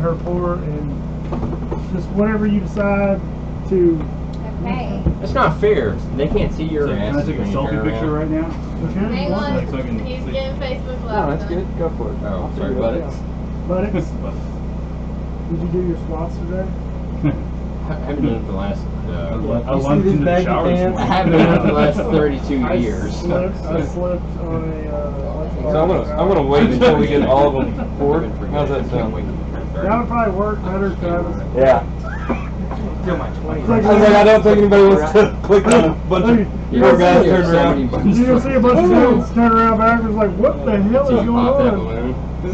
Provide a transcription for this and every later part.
her pour, and just whatever you decide to. Okay. It's not fair. They can't see your ass. Can I take a selfie picture right now? Okay. Hang on. So I can He's see. getting Facebook No, Live. that's good. Go for it. Oh, sorry, buttocks. Buttocks. Did you do your squats today? I haven't done it for the last. I lunged into the shower this I morning. haven't done it for the last 32 years. I slipped on a. So I'm gonna wait until we get all of them poured. How's that sound? That would probably work better, Travis. Yeah. Still my 20. It's like, I was like, I don't think anybody wants to click on a bunch of poor guys turn around. You're gonna see a bunch of dudes turn around backwards like, what the hell is going Pop that on? balloon. We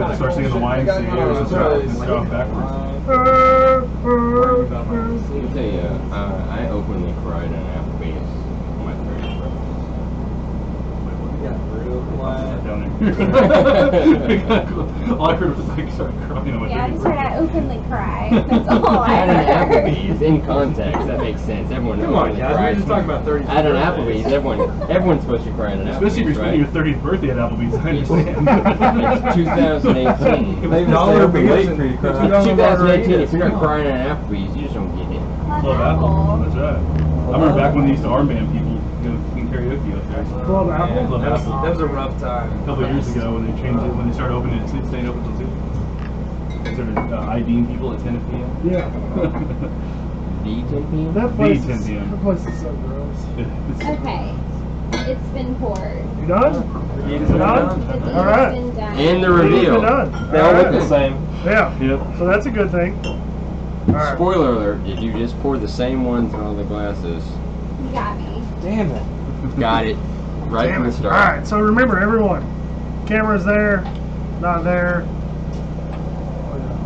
have to start singing the YMCA and go backwards. Let me tell you, I openly cried in Applebee's on my 30th birthday. Down there. All I heard was like start crying. Yeah, I just heard I openly cry. That's all I At an heard. Applebee's, in context, that makes sense. Everyone Come on, openly guys, we're cries. just talking about 30. At an Applebee's, everyone's supposed to cry at an Applebee's, Especially if you're spending right? your 30th birthday at Applebee's, I understand. It's 2018. They dollar be late for you to cry. 2018, if you're not crying at an Applebee's, you just don't get it. Club Apple. That's right. I remember back when they used to armband people in karaoke up there. Club Apple? Club Apple. That was a rough time. A couple of years ago when they changed it, when they started opening it, staying open till 2. They started IDing people at 10 p.m. Yeah. The 10 p.m.? That place, The 10 p.m. that place is so gross. Okay. It's been poured. You done? You Done? The deed's All right. been done. And the It's been reveal. done. They all look the same. Yeah. Yep. So that's a good thing. All right. Spoiler alert, did you just pour the same ones in all the glasses? You got me. Damn it. Got it. Right Damn from the it. start. All right. So remember, everyone, camera's there, not there.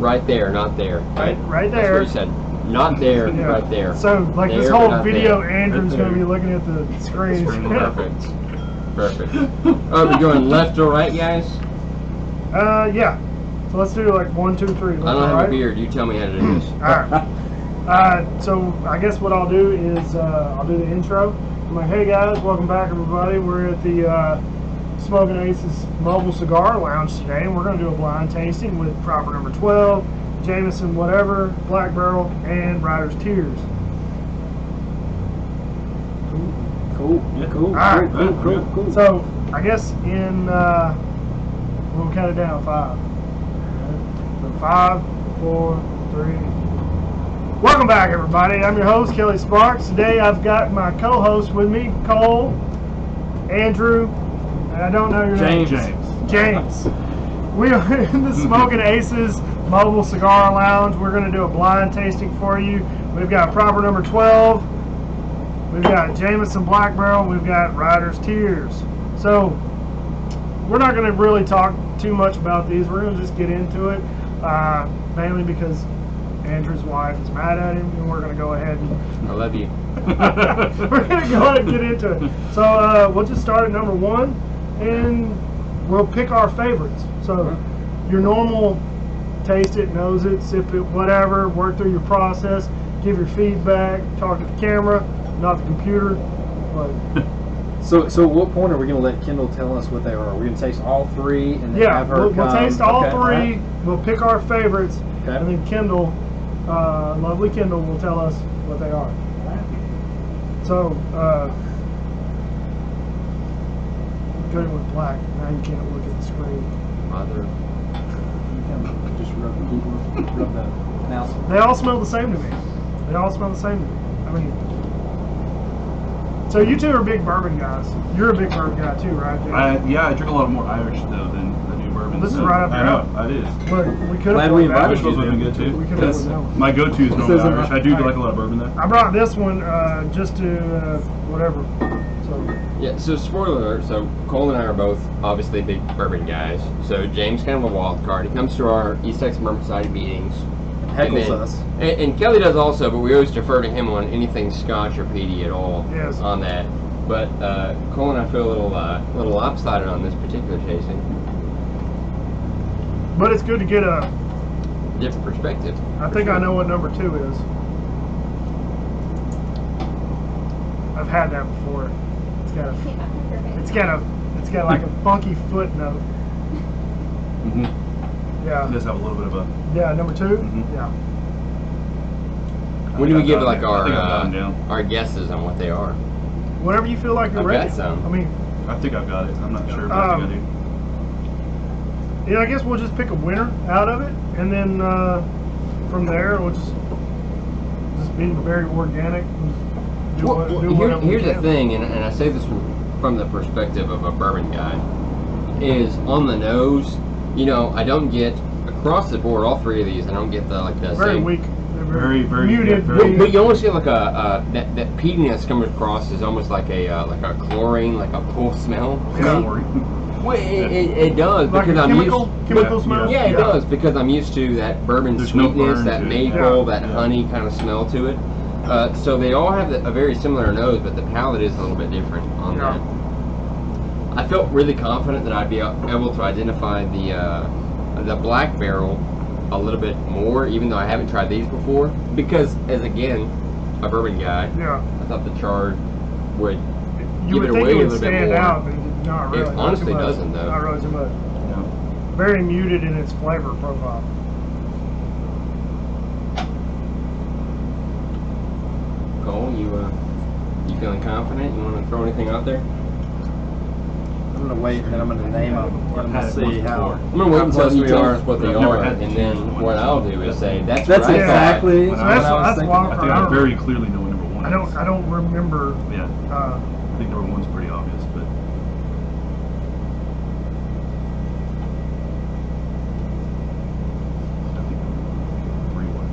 Right there, not there. Right That's there. what you said. Not there, Yeah. right there. So like this There, but whole not video, there. Andrew's Right gonna be there. looking at the screen. Perfect. Perfect. Oh, we're going left or right, guys? Yeah. So let's do like 1, 2, 3. I don't have a beard. You tell me how to do this. All right. So I guess what I'll do is I'll do the intro. I'm like, hey guys, welcome back everybody. We're at the Smoking Aces Mobile Cigar Lounge today, and we're going to do a blind tasting with proper number 12, Jameson whatever, Black Barrel, and Rider's Tears. Cool. Yeah. Cool. All right. Cool. So I guess we'll count it down 5. So 5, 4, 3. Welcome back, everybody. I'm your host, Kelly Sparks. Today I've got my co-host with me, Cole, Andrew, and I don't know your name. James. We are in the Smoking Aces Mobile Cigar Lounge. We're going to do a blind tasting for you. We've got proper number 12. We've got Jameson Black Barrel. We've got Rider's Tears. So we're not going to really talk too much about these. We're going to just get into it, mainly because Andrew's wife is mad at him, and we're going to go ahead and I love you. we're going to go ahead and get into it. So we'll just start at number 1, and we'll pick our favorites. So your normal taste it, nose it, sip it, whatever, work through your process, give your feedback, talk to the camera, not the computer. But So at what point are we going to let Kendall tell us what they are? Are we going to taste all 3 and then yeah, have her we'll taste all Okay, 3. right. We'll pick our favorites, Okay. and then Kendall, lovely Kendall, will tell us what they are. So, going with black. Now you can't look at the screen. Mother. Just rub the mouse. They all smell the same to me. They all smell the same to me. I mean, so you two are big bourbon guys. You're a big bourbon guy too, right? James? Yeah, I drink a lot more Irish though than new bourbon. This is right up I your know, alley. it is. But we could Glad have we went that invited Irish one. was really good too. We could've That's, went that one. my go-to is normally This isn't Irish. my- I do like a lot of bourbon though. I brought this one just to whatever. So Yeah, so spoiler alert, so Cole and I are both obviously big bourbon guys. So James kind of a wild card. He comes to our East Texas Bourbon Society meetings. Heckles then- us. And Kelly does also, but we always defer to him on anything Scotch or peaty at all. Yes. On that. But Cole and I feel a little lopsided on this particular tasting. but it's good to get a. Different perspective. I think I know what number 2 is. I've had that before. It's got like a funky footnote. Mm-hmm. Yeah. It does have a little bit of a. Yeah, number 2? Mhm. Yeah. When do we give like I think I've got 'em down. our guesses on what they are? Whenever you feel like you're I've ready. got some. I mean, I think I've got it. I'm not sure, but I think I do. yeah, I guess we'll just pick a winner out of it, and then from there we'll just be very organic. And do whatever we Here's the can. thing, and I say this from the perspective of a bourbon guy, is on the nose. You know, I don't get across the board all 3 of these. I don't get the Very same. weak. They're Very, very muted. very- But you almost get like that peatiness coming across is almost like a chlorine, like a pool smell. Yeah. Don't worry. Well, it does Like because a I'm chemical Yeah, smell. Yeah, it does because I'm used to that bourbon There's no sweetness, burn that to it. maple, Yeah. that honey kind of smell to it. So they all have a very similar nose, but the palate is a little bit different on Yeah. that. I felt really confident that I'd be able to identify the Black Barrel a little bit more, even though I haven't tried these before. Because, as again, a bourbon guy, Yeah. I thought the chard would You give would it think away it a would little bit stand more. out, but not really. It not honestly too much. doesn't, though. Not really too much. No. Very muted in its flavor profile. Cole, you feeling confident? You want to throw anything out there? I'm gonna wait and then I'm gonna name them I've had and it see once how. before. I'm gonna wait how until close you we tell are. us what they I've never are, had and to then choose one. what I'll do is say that's That's what I thought. exactly When what I was- I was that's thinking. why I think I don't- very clearly know what number 1 I is. don't remember. Yeah. I think number 1's pretty obvious, but. I think number 3 was.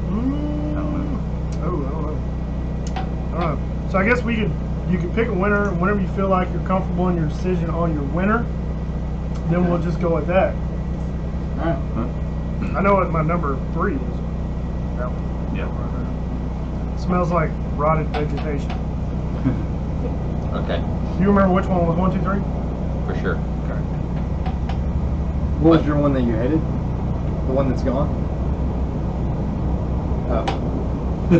I don't know. Oh, I don't know. So I guess you could pick a winner, and whenever you feel like you're comfortable in your decision on your winner, then we'll just go with that. Alright. I know what my number 3 is. That one. Yeah. Smells like rotted vegetation. Okay, Do you remember which one was 1, 2, 3? for sure. Okay. What was your one that you hated? The one that's gone? Oh. I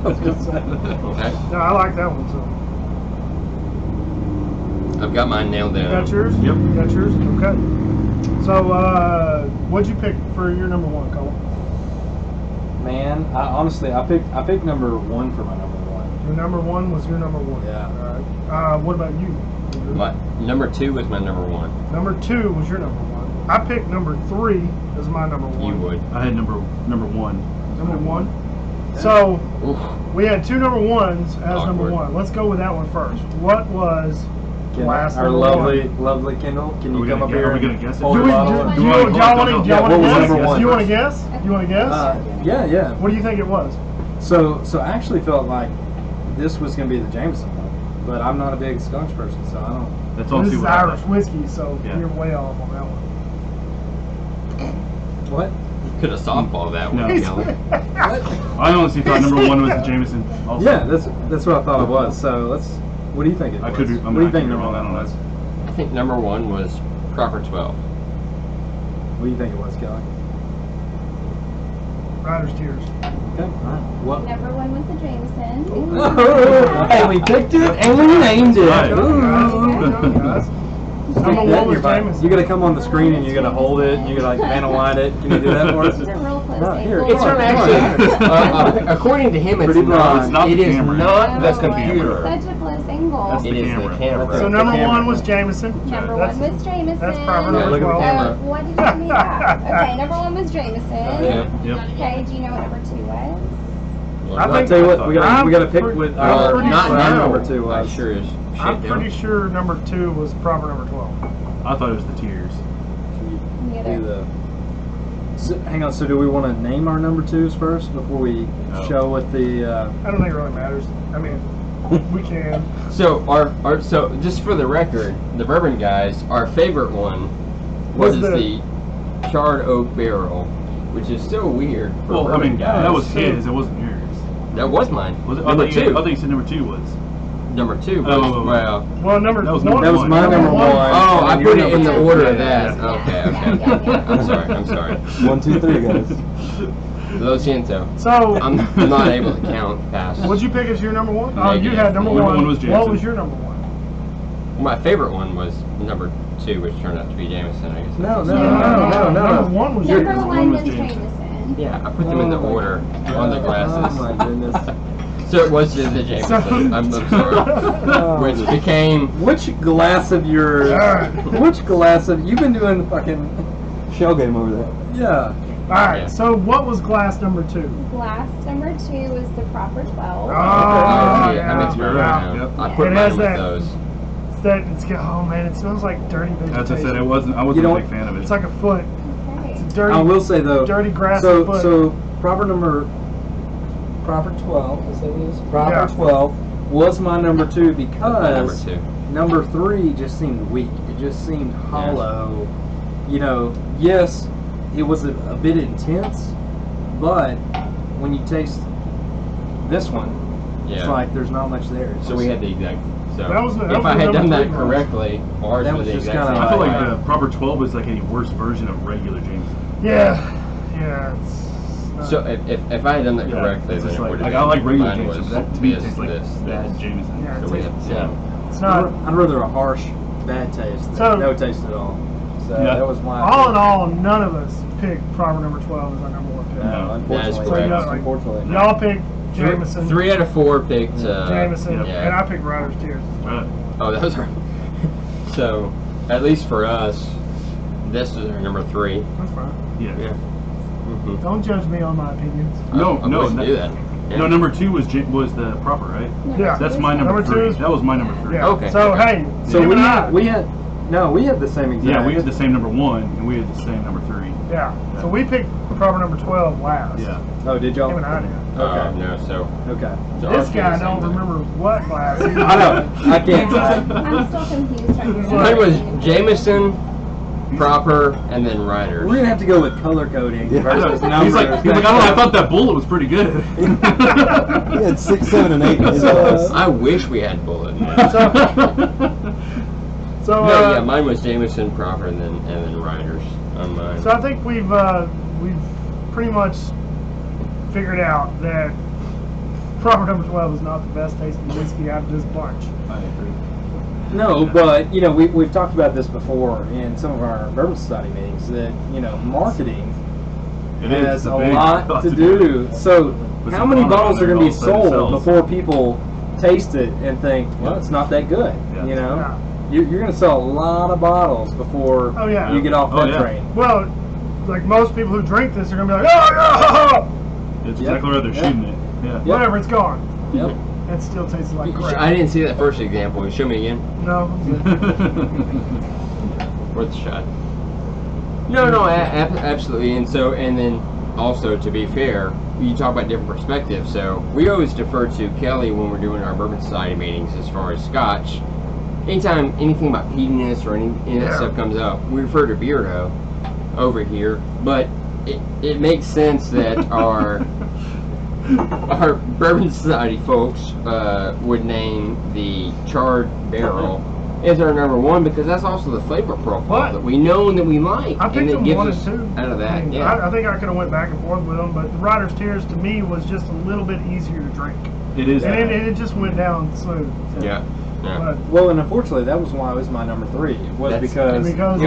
was gonna say. Okay, No, I like that one. So I've got mine nailed you down. got yours. Yep. You got yours. Okay. So what'd you pick for your number 1, Cole? Man, honestly, I picked number 1 for my number 1. Your number 1 was your number 1. Yeah. All right. What about you? My number 2 was my number 1. Number 2 was your number 1. I picked number 3 as my number 1. You would. I had number 1. Number 1. So Oof. we had 2 number 1s as number Awkward. 1. Let's go with that one first. What was last Our number lovely, 1? lovely Kendall, can Are you we come gonna up gu- here are we and gonna guess it? hold Do a we, bottle do, of- do you you wanna want call it? to Yeah, guess? what was number 1? Do you want to guess? You want to guess? Yeah. What do you think it was? So I actually felt like this was gonna be the Jameson one, but I'm not a big Scotch person, so I don't. That's all. This is Irish whiskey, so Yeah. you're way off on that one. What? Could have softballed that one, No. Kelly. I honestly thought number 1 was the Jameson. Also. Yeah, that's what I thought it was. So let's. What do you think it was? I could be. What do you think number number 1 1 was? I think number 1 was Proper 12. What do you think it was, Kelly? Rider's Tears. Okay. All right. What? Number 1 was the Jameson. And we picked it and we named it. Right. Ooh. Guys. Yeah, Number 1 was you're fine. Jameson. You gotta come on the screen and you gotta hold it and you gotta like Vanna White it. Can you do that for us? These are real close Right, here. angles. It's not actually, according to him, it's Pretty not. blind. It is Camera. not the No, computer. Such a close angle. That's It the is camera. the camera. So number 1 was Jameson. Number That's- 1 was Jameson. That's proper Yeah, number look at the 12. camera. What did you give me that? Okay, number 1 was Jameson. Yeah. Yep. Okay, do you know what number 2 was? I I'll think- tell you what, we I'm gotta pick pretty- with I'm our pretty not sure- now. number 2 I was. sure is. I'm shit, pretty don't. sure number 2 was proper number 12. I thought it was the tears. Can you Neither. do the? So, hang on. So do we want to name our number 2s first before we No. show what the? I don't think it really matters. I mean, we can. So so just for the record, the bourbon guys, our favorite one Was was the- the charred oak barrel, which is so weird for Well, I bourbon mean, guys. that was his. It wasn't yours. That was mine. Was it? Number I thought 2. you said number 2 was. Number 2 was Oh. well. Well, number That was 1. number That was one. my number 1. Oh, I and put your it in the number two. order of Yeah, that. yeah. Okay, Yeah, okay. yeah. I'm sorry. 1, 2, 3, guys. Lo siento. So, I'm not able to count past. what'd you pick as your number 1? Oh, you Negative. had number Number 1. one was What Jameson. was your number 1? My favorite one was number 2, which turned out to be Jameson. I guess. No. Number 1 was Number Jameson. 1 was was Jameson. Jameson. Yeah, I put them in the order on the glasses. Oh my goodness. So it was just the Jameson. I'm sorry. Which became. Which glass of your? Alright. Which glass of? You've been doing the fucking Shell game over there. yeah. Alright, Yeah. so what was glass number 2? Glass number 2 is the proper 12. Oh, I yeah. mixed mine Yeah. around. Yep. I put It mine has with that- those. Oh man, it smells like dirty vegetation. As I said, I wasn't You a don't- big fan of it. It's like a foot. Okay. It's dirty. I will say though. dirty grassy So foot. so proper 12. Is that what it is? Proper Yeah. 12 was my number 2 That's my because number 2. number 3 just seemed weak. It just seemed hollow. You know, yes, it was a bit intense, but when you taste this one, it's Yeah. like there's not much there. It's So we just- had the exact. So That was the- that if was I the had done number that 3 correctly, ours That was was the just exact kinda same. I feel like- like the proper 12 is like a worse version of regular Jameson. Yeah. It's not- So if I had done that Yeah, correctly, it's then just it like, would I have like regular mine Jameson, was but that to me this, tastes like this, bad this. Jameson. Yeah, So we have the same. it's I'd not. I'd rather a harsh, bad taste than So- no taste at all. So Yeah. that was my. All in all, none of us picked proper number 12 as our number 1 pick. No, That is unfortunately. correct. So, like, Unfortunately. Y'all picked Jameson. 3 out of 4 picked. Jameson, yeah. and I picked Riders Tears. Right. Oh, that was right. So, at least for us, this is our number 3. That's fine. Yeah. Yeah. Mm-hmm. Don't judge me on my opinions. No, I no, wouldn't no. do that. Yeah. No, number 2 was the proper, right? Number Yeah. two That's is my number Number 3. 2 is- That was my number 3. Yeah. Okay. So, Okay. hey, So you we and I- had the same exact. Yeah, we had the same number 1, and we had the same number 3. Yeah. So we picked proper number 12 last. Yeah. Oh, did y'all? Him and I did. Okay. No, so. Okay. so This ours guy was the don't same, but- remember what glass. he I know. I can't. I'm still confused right now. Mine was Jameson, proper, and then Riders. We're gonna have to go with color coding versus numbers. He's like, I don't know, I thought that bullet was pretty good. He had 6, 7, and 8 in his glass. I wish we had bullet. So, No, yeah, mine was Jameson, proper, and then Riders on mine. so I think we've pretty much figured out that proper number 12 is not the best tasting whiskey out of this bunch. I agree. No, but you know we've talked about this before in some of our Bourbon Society meetings that you know marketing It is has a big lot to do. So Put how some many product bottles on are there going to be and all of a sudden it sold sells. before people taste it and think, well, it's not that good? Yeah. You know, Yeah. you're going to sell a lot of bottles before Oh, yeah. you get off Oh, that yeah. train. Well, like most people who drink this are going to be like, oh, yeah, It's Yep. exactly where they're Yep. shooting it. Yeah. whatever, it's gone. Yep. It still tastes like I crap. didn't see that first example. Show me again. No. Worth a shot. No, absolutely. And then also, to be fair, you talk about different perspectives. So we always defer to Kelly when we're doing our Bourbon Society meetings as far as Scotch. Anytime anything about peatiness or any of that Yeah. stuff comes up, we refer to Beardo over here. But it makes sense that our Bourbon Society folks would name the charred barrel as our number 1 because that's also the flavor profile What? that we know and that we like. I picked and it them gives 1 us and 2. out of that. I mean, Yeah. I think I could have went back and forth with them, but the Riders Tears to me was just a little bit easier to drink. It is. And it just went down smooth. So, Yeah. Yeah. But, Well, and unfortunately, that was why it was my number 3. It was That's- because Because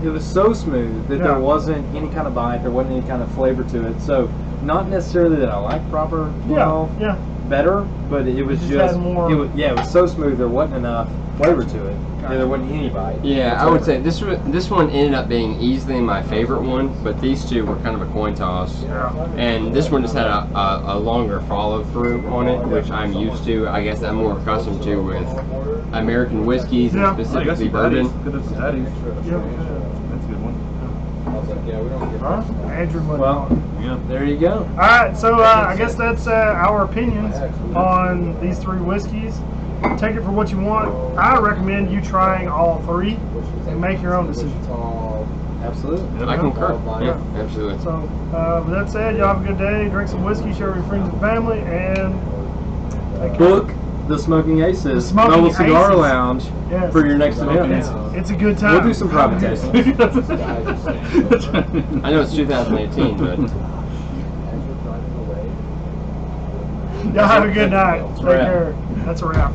it was so smooth that Yeah. there wasn't any kind of bite, there wasn't any kind of flavor to it. So, not necessarily that I like proper, yeah. better, but it was just just had more- it was so smooth there wasn't enough flavor to it. Gotcha. There wasn't any bite. Yeah, I would say this one ended up being easily my favorite one, but these two were kind of a coin toss. Yeah. And this one just had a longer follow through on it, which I'm used to. I guess I'm more accustomed to with American whiskeys and Yeah. I got specifically some bourbon. patties. Good as some patties. Yep. That's a good one. Huh? Andrew went Well, on. Yeah. there you go. Alright, so I guess that's our opinions on these 3 whiskeys. Take it for what you want. I recommend you trying all 3 and make your own decision. Absolutely. Yep. I concur. Yeah, absolutely. So, with that said, y'all have a good day. Drink some whiskey, share with your friends and family, and take care. Book the Smoking Aces The Smoking Noble Cigar Aces. Lounge Yes. for your next event. It's a good time. We'll do some private tasting. I know it's 2018, but Y'all have a good night. Take wrap. care. That's a wrap.